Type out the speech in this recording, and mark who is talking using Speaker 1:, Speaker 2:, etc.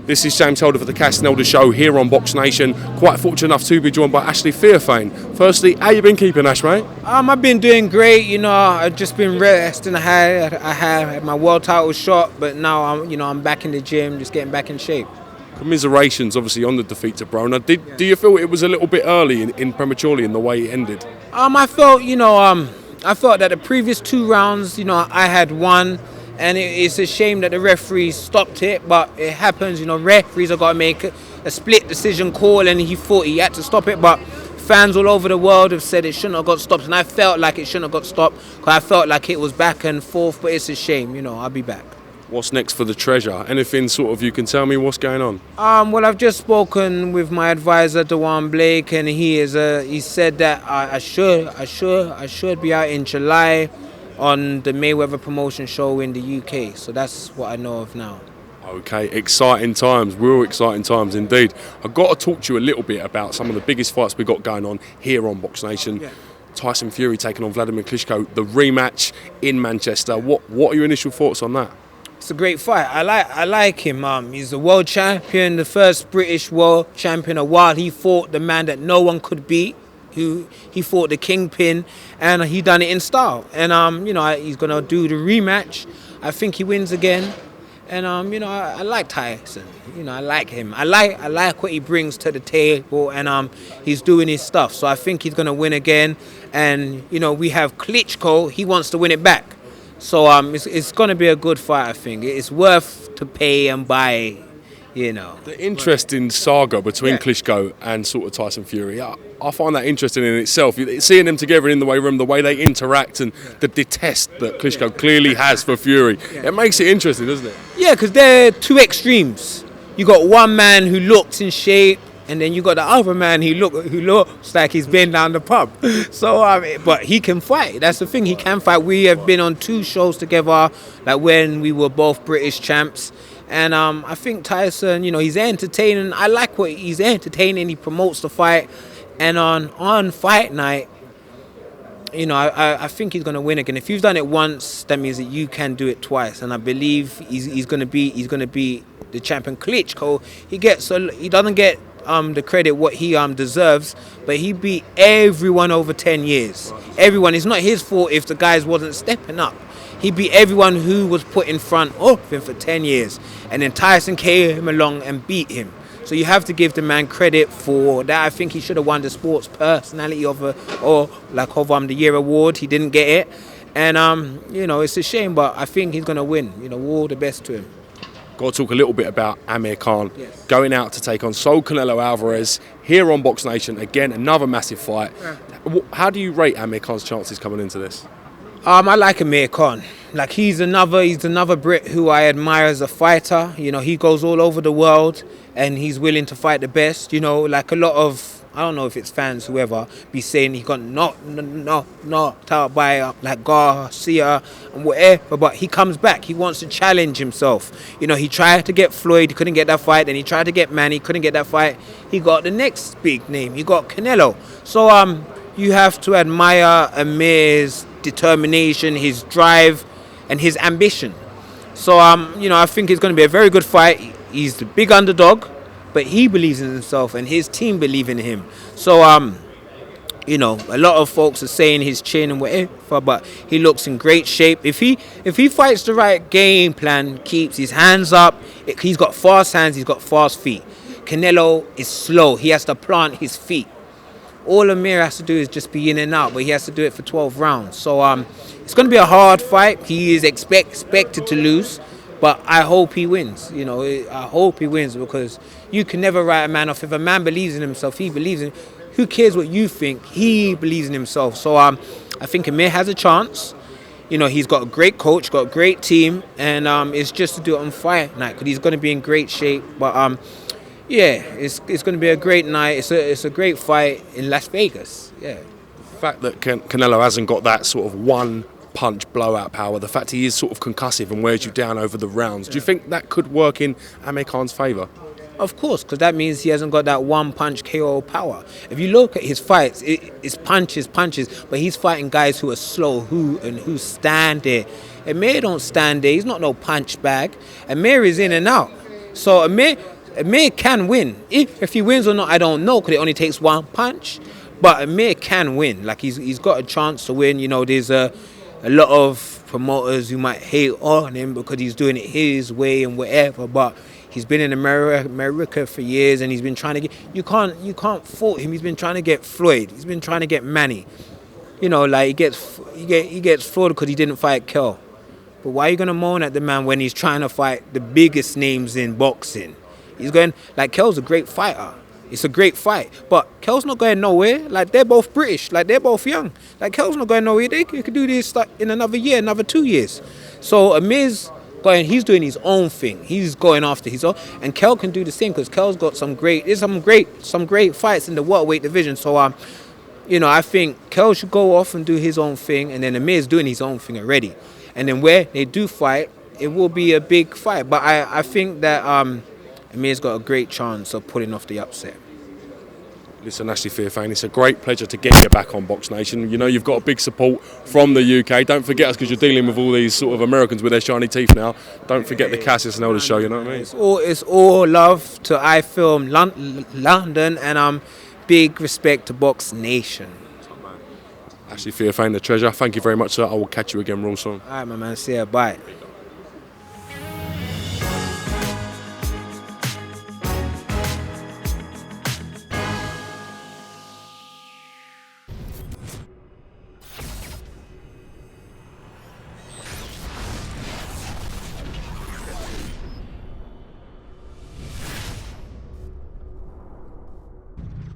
Speaker 1: This is James Holder for the Castanelda Show here on BoxNation. Quite fortunate enough to be joined by Ashley THEOPHANE. Firstly, how you been keeping, Ash, mate?
Speaker 2: I've been doing great. I've just been resting. I had my world title shot, but now I'm back in the gym, just getting back in shape.
Speaker 1: Commiserations, obviously, on the defeat to Broner. Do you feel it was a little bit early in prematurely in the way it ended?
Speaker 2: I felt that the previous 2 rounds, I had won. And it's a shame that the referees stopped it, but it happens. Referees have got to make a split decision call, and he thought he had to stop it. But fans all over the world have said it shouldn't have got stopped, and I felt like it shouldn't have got stopped because I felt like it was back and forth. But it's a shame. I'll be back.
Speaker 1: What's next for the treasure? Anything sort of you can tell me what's going on?
Speaker 2: Well, I've just spoken with my advisor, Dewan Blake, and he said that I should be out in July on the Mayweather promotion show in the UK. So that's what I know of now.
Speaker 1: Okay, exciting times, real exciting times indeed. I've got to talk to you a little bit about some of the biggest fights we've got going on here on BoxNation. Yeah. Tyson Fury taking on WLADIMIR KLITSCHKO, the rematch in Manchester. What are your initial thoughts on that?
Speaker 2: It's a great fight. I like him. He's the world champion, the first British world champion. While he fought the man that no one could beat. He fought the Kingpin, and he done it in style. And he's gonna do the rematch. I think he wins again. And I like Tyson. I like him. I like what he brings to the table, and he's doing his stuff. So I think he's gonna win again. And we have Klitschko. He wants to win it back. So it's gonna be a good fight. I think it's worth to pay and buy.
Speaker 1: The interesting saga between Klitschko and sort of Tyson Fury, I find that interesting in itself. Seeing them together in the weight room, the way they interact, and the detest that Klitschko clearly has for Fury, it makes it interesting, doesn't it? Yeah,
Speaker 2: because they're 2 extremes. You got one man who looks in shape, and then you got the other man who looks like he's been down the pub. So, but he can fight. That's the thing. He can fight. We have been on 2 shows together, like when we were both British champs. And I think Tyson, he's entertaining. I like what he's entertaining. He promotes the fight. And on fight night, I think he's going to win again. If you've done it once, that means that you can do it twice. And I believe he's going to be the champion. Klitschko, he doesn't get the credit what he deserves, but he beat everyone over 10 years. Everyone. It's not his fault if the guys wasn't stepping up. He beat everyone who was put in front of him for 10 years. And then Tyson came along and beat him. So you have to give the man credit for that. I think he should have won the Sports Personality of the Year award. He didn't get it. And, it's a shame, but I think he's going to win. All the best to him.
Speaker 1: Got to talk a little bit about Amir Khan.
Speaker 2: Yes.
Speaker 1: Going out to take on SAUL CANELO ALVAREZ here on BoxNation. Again, another massive fight. Yeah. How do you rate Amir Khan's chances coming into this?
Speaker 2: I like Amir Khan. Like he's another Brit who I admire as a fighter. He goes all over the world and he's willing to fight the best. Like a lot of, I don't know if it's fans, whoever, be saying he got knocked out by like Garcia and whatever, but he comes back. He wants to challenge himself. He tried to get Floyd, he couldn't get that fight. Then he tried to get Manny, couldn't get that fight. He got the next big name. He got Canelo. So you have to admire Amir's determination, his drive, and his ambition. So I think it's going to be a very good fight. He's the big underdog, but he believes in himself, and his team believe in him. So a lot of folks are saying his chin and whatever, but he looks in great shape. If he fights the right game plan, keeps his hands up, he's got fast hands, he's got fast feet. Canelo is slow. He has to plant his feet. All Amir has to do is just be in and out, but he has to do it for 12 rounds. So it's going to be a hard fight. He is expected to lose, but I hope he wins. I hope he wins because you can never write a man off. If a man believes in himself, he believes in. Who cares what you think? He believes in himself. So I think Amir has a chance. He's got a great coach, got a great team, and it's just to do it on fight night because he's going to be in great shape. But yeah, it's going to be a great night. It's a great fight in Las Vegas. Yeah.
Speaker 1: The fact that Canelo hasn't got that sort of one-punch blowout power, the fact he is sort of concussive and wears you down over the rounds, do you think that could work in Amir Khan's favour?
Speaker 2: Of course, because that means he hasn't got that one-punch KO power. If you look at his fights, it's punches, but he's fighting guys who are slow, who stand there. Amir don't stand there. He's not no punch bag. Amir is in and out. So Amir, Amir can win. If he wins or not, I don't know, because it only takes one punch. But Amir can win. Like, he's got a chance to win. You know, there's a lot of promoters who might hate on him because he's doing it his way and whatever. But he's been in America for years, and he's been trying to get. You can't fault him. He's been trying to get Floyd. He's been trying to get Manny. You know, like, he gets floored because he didn't fight Kel. But why are you gonna moan at the man when he's trying to fight the biggest names in boxing? He's going, like, Kel's a great fighter. It's a great fight. But Kel's not going nowhere. Like, they're both British. Like, they're both young. Like, Kel's not going nowhere. They could do this like in another year, another 2 years. So Amir's going, he's doing his own thing. He's going after his own. And Kel can do the same, because Kel's got some great fights in the welterweight division. So you know, I think Kel should go off and do his own thing, and then Amir's doing his own thing already. And then where they do fight, it will be a big fight. But I think that Amir's got a great chance of pulling off the upset.
Speaker 1: Listen, Ashley THEOPHANE, it's a great pleasure to get you back on BoxNation. You know, you've got a big support from the UK. Don't forget us, because you're dealing with all these sort of Americans with their shiny teeth now. Don't forget the Cassius and Elder show, you know what I mean?
Speaker 2: It's all love to iFilm London, and big respect to BoxNation.
Speaker 1: Ashley THEOPHANE, the treasure. Thank you very much, sir. I will catch you again real soon.
Speaker 2: All right, my man. See ya. Bye.